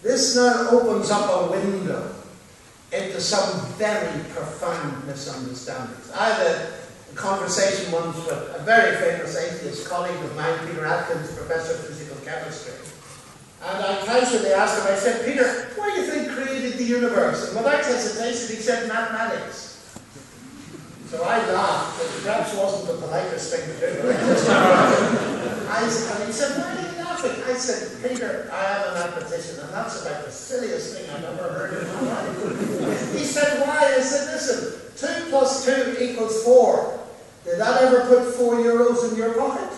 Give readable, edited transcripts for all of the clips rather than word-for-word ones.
This now opens up a window into some very profound misunderstandings. I had a conversation once with a very famous atheist colleague of mine, Peter Atkins, professor of physical chemistry. And I casually asked him, I said, Peter, what do you think created the universe? And without hesitation, he said mathematics. So I laughed, which perhaps wasn't the politest thing to do. And he said, why are you laughing? I said, Peter, I am a mathematician, and that's about the silliest thing I've ever heard in my life. He said, why? I said, listen, 2 plus 2 equals 4. Did that ever put €4 in your pocket?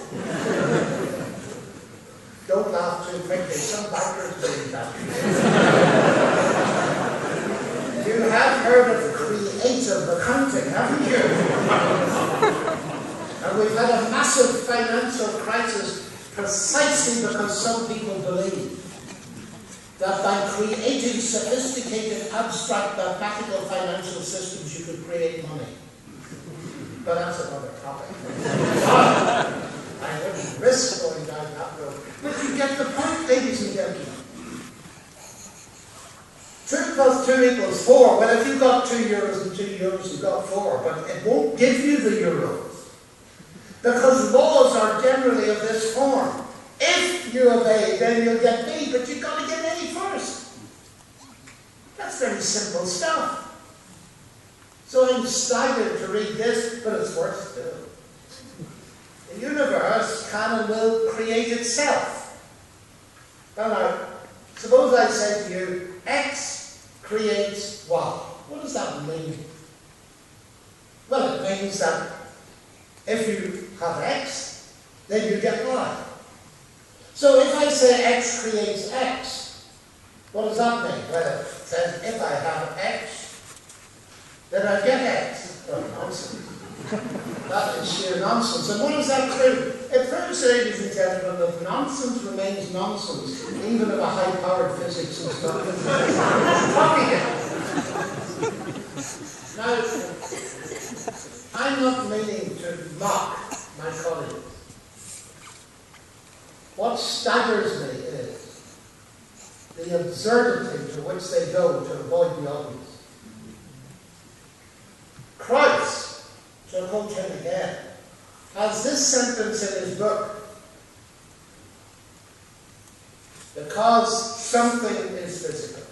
Don't laugh too quickly. Some bankers believe that. You have heard of creative accounting, haven't you? And we've had a massive financial crisis precisely because some people believe that by creating sophisticated, abstract, mathematical financial systems you could create money. But that's another topic. I wouldn't risk going down that road. But you get the point, ladies and gentlemen. 2 plus 2 equals 4. Well, if you've got €2 and €2, you've got 4. But it won't give you the euros. Because laws are generally of this form. If you obey, then you'll get B, but you've got to get A first. That's very simple stuff. So I'm staggered to read this, but it's worse still. The universe can and will create itself. Now, suppose I say to you, X creates Y. What does that mean? Well, it means that if you have X, then you get Y. So if I say X creates X, what does that mean? Well, it says if I have X, then I get X. Oh, nonsense. That is sheer nonsense. And what does that prove? It proves, ladies and gentlemen, that nonsense remains nonsense, even if a high-powered physics is not copying it. Now, I'm not meaning to mock my colleagues. What staggers me is the absurdity to which they go to avoid the obvious. Christ, to quote him again, has this sentence in his book: because something is physical,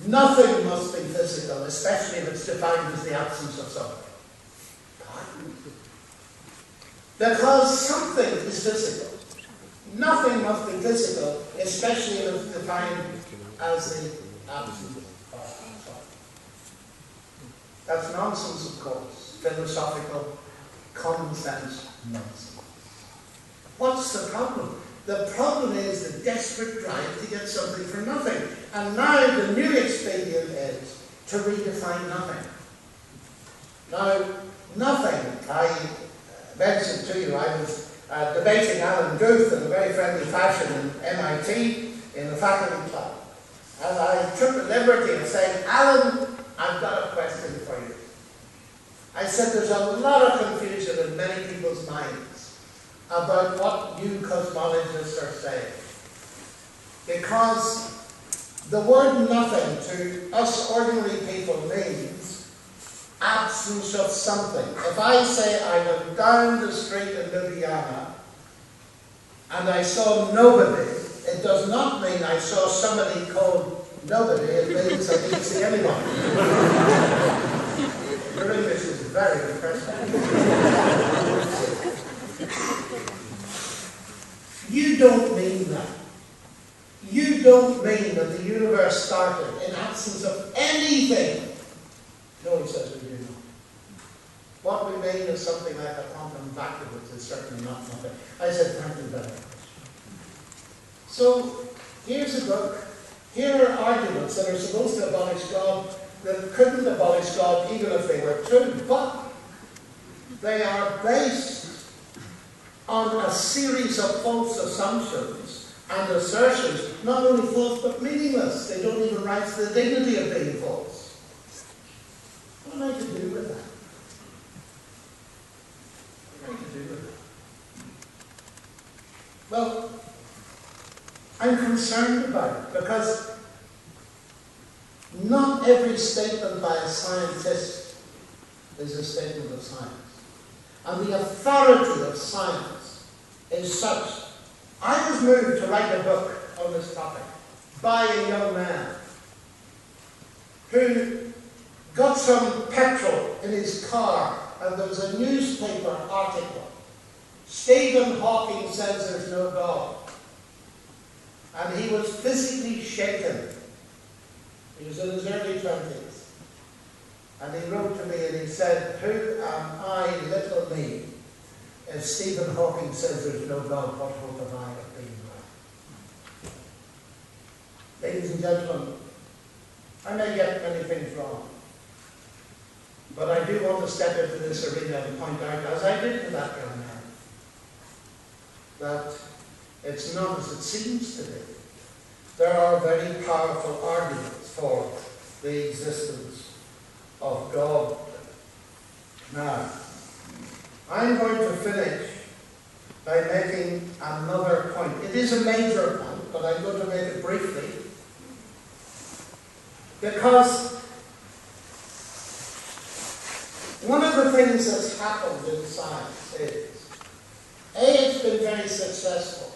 nothing must be physical, especially if it's defined as the absence of something. Because something is physical, nothing must be physical, especially if it's defined as the absence of something. That's nonsense, of course. Philosophical, common sense nonsense. What's the problem? The problem is the desperate drive to get something for nothing. And now the new expedient is to redefine nothing. Now, nothing, I mentioned to you, I was debating Alan Guth in a very friendly fashion in MIT in the faculty club. And I took the liberty of saying, Alan, I've got a question for you. I said there's a lot of confusion in many people's minds about what you cosmologists are saying. Because the word nothing to us ordinary people means absence of something. If I say I went down the street in Ljubljani and I saw nobody, it does not mean I saw somebody called nobody. It means I didn't see anyone. Your English is very impressive. You don't mean that. You don't mean that the universe started in absence of anything. No, he says we do not. What we mean is something like a quantum vacuum, which is certainly not nothing. I said, thank you very much. So, here's a book. Here are arguments that are supposed to abolish God that couldn't abolish God even if they were true, but they are based on a series of false assumptions and assertions, not only false but meaningless. They don't even rise to the dignity of being false. What am I to do with that? What am I to do with that? Well, I'm concerned about it because not every statement by a scientist is a statement of science. And the authority of science is such. I was moved to write a book on this topic by a young man who got some petrol in his car, and there was a newspaper article. Stephen Hawking says there's no God. And he was physically shaken. He was in his early 20s. And he wrote to me and he said, "Who am I, little me? If Stephen Hawking says there's no God, what hope have I of being right?" Ladies and gentlemen, I may get many things wrong, but I do want to step into this arena and point out, as I did to that young man, that it's not as it seems to be. There are very powerful arguments for the existence of God. Now, I'm going to finish by making another point. It is a major point, but I'm going to make it briefly, because one of the things that's happened in science is, A, it's been very successful,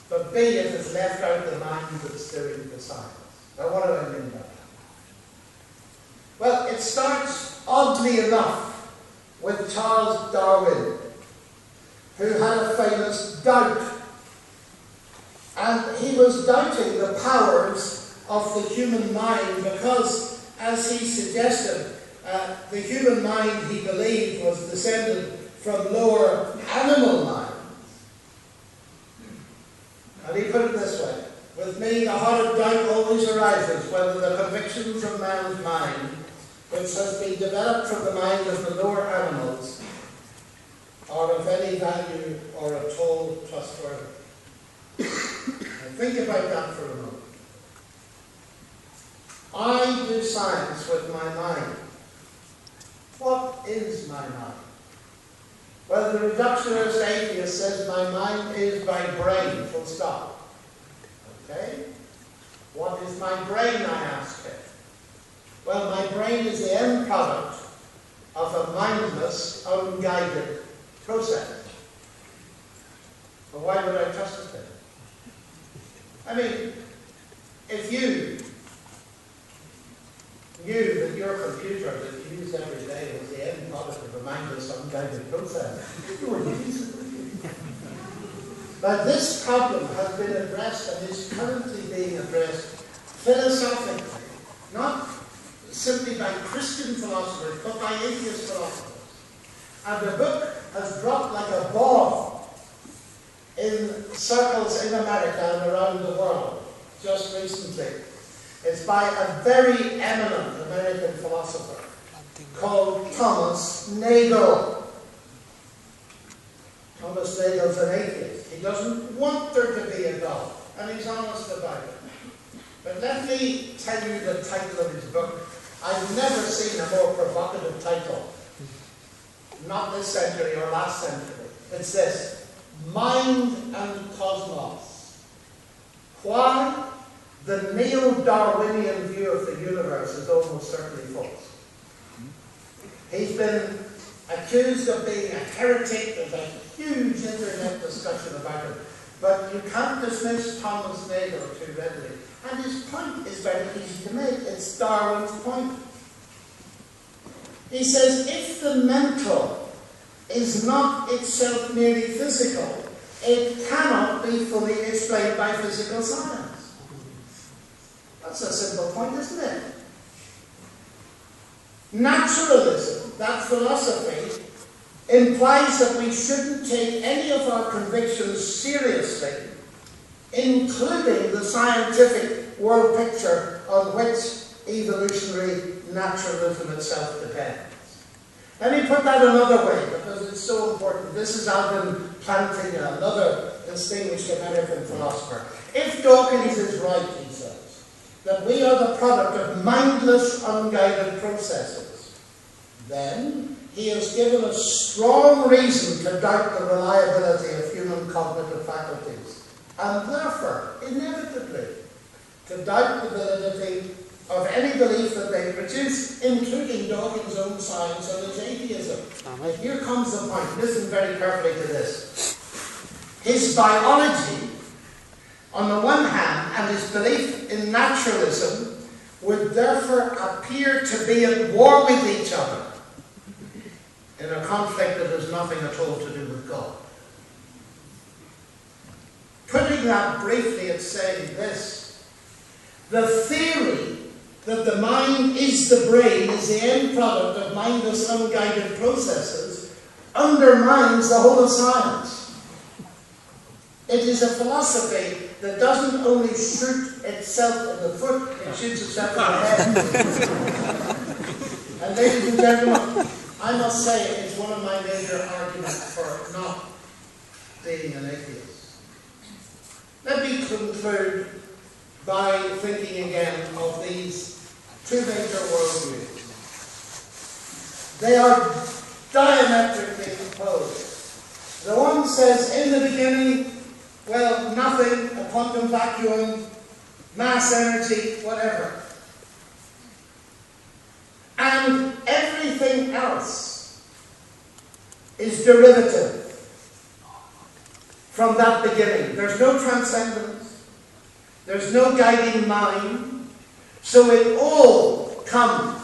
but B, it has left out the mind that's doing the science. Now, what do I mean by that? Well, it starts, oddly enough, with Charles Darwin, who had a famous doubt. And he was doubting the powers of the human mind because, as he suggested, the human mind, he believed, was descended from lower animal minds. And he put it this way: with me, the horrid doubt always arises whether the convictions of man's mind, which has been developed from the mind of the lower animals, are of any value or at all trustworthy. And think about that for a moment. I do science with my mind. What is my mind? Well, the reductionist atheist says my mind is my brain, full stop. Okay? What is my brain, I ask him. Well, my brain is the end product of a mindless, unguided process. Well, why would I trust it then? I mean, if you knew that your computer that you use every day was the end product of a mindless, unguided process, you wouldn't use it, would you? But this problem has been addressed and is currently being addressed philosophically, not simply by Christian philosophers, but by atheist philosophers. And the book has dropped like a bomb in circles in America and around the world just recently. It's by a very eminent American philosopher called Thomas Nagel. Thomas Nagel's an atheist. He doesn't want there to be a God, and he's honest about it. But let me tell you the title of his book. I've never seen a more provocative title. Not this century or last century. It's this: Mind and Cosmos. Why the neo-Darwinian view of the universe is almost certainly false. He's been accused of being a heretic. There's a huge internet discussion about it. But you can't dismiss Thomas Nagel too readily. And his point is very easy to make. It's Darwin's point. He says, if the mental is not itself merely physical, it cannot be fully explained by physical science. That's a simple point, isn't it? Naturalism, that philosophy, implies that we shouldn't take any of our convictions seriously, including the scientific world picture on which evolutionary naturalism itself depends. Let me put that another way, because it's so important. This is Alvin Plantinga, another distinguished American philosopher. If Dawkins is right, he says, that we are the product of mindless, unguided processes, then he has given us strong reason to doubt the reliability of human cognitive faculties. and therefore, inevitably, to doubt the validity of any belief that they produce, including Dawkins' own science and his atheism. And here comes the point. Listen very carefully to this. His biology, on the one hand, and his belief in naturalism would therefore appear to be at war with each other in a conflict that has nothing at all to do with God. Putting that briefly, it's saying this: the theory that the mind is the brain, is the end product of mindless, unguided processes, undermines the whole of science. It is a philosophy that doesn't only shoot itself in the foot, it shoots itself in the head. And ladies and gentlemen, I must say it's one of my major arguments for not being an atheist. Let me conclude by thinking again of these two major worldviews. They are diametrically opposed. The one says, in the beginning, well, nothing, a quantum vacuum, mass energy, whatever. And everything else is derivative from that beginning. There's no transcendence. There's no guiding mind. So it all comes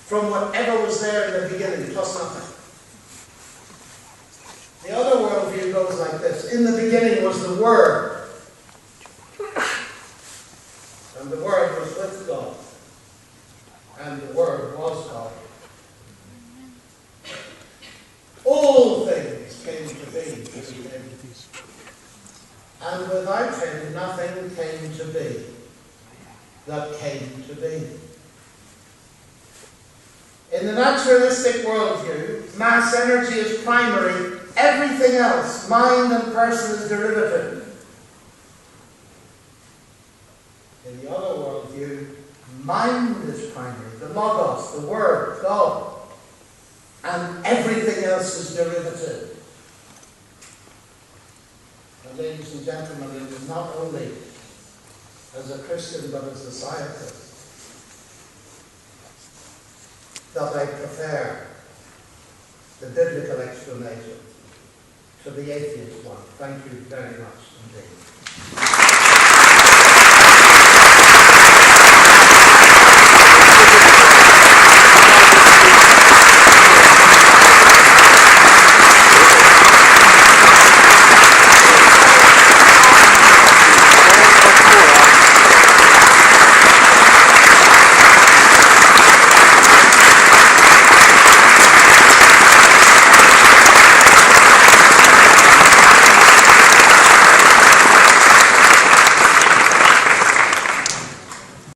from whatever was there in the beginning, plus nothing. The other worldview goes like this. In the beginning was the Word. And the Word was with God. And the Word was God. All things came to be through him. And without him, nothing came to be that came to be. In the naturalistic worldview, mass energy is primary. Everything else, mind and person, is derivative. In the other worldview, mind is primary. The Logos, the Word, God. And everything else is derivative. And ladies and gentlemen, it is not only as a Christian but as a scientist that I prefer the biblical explanation to the atheist one. Thank you very much indeed.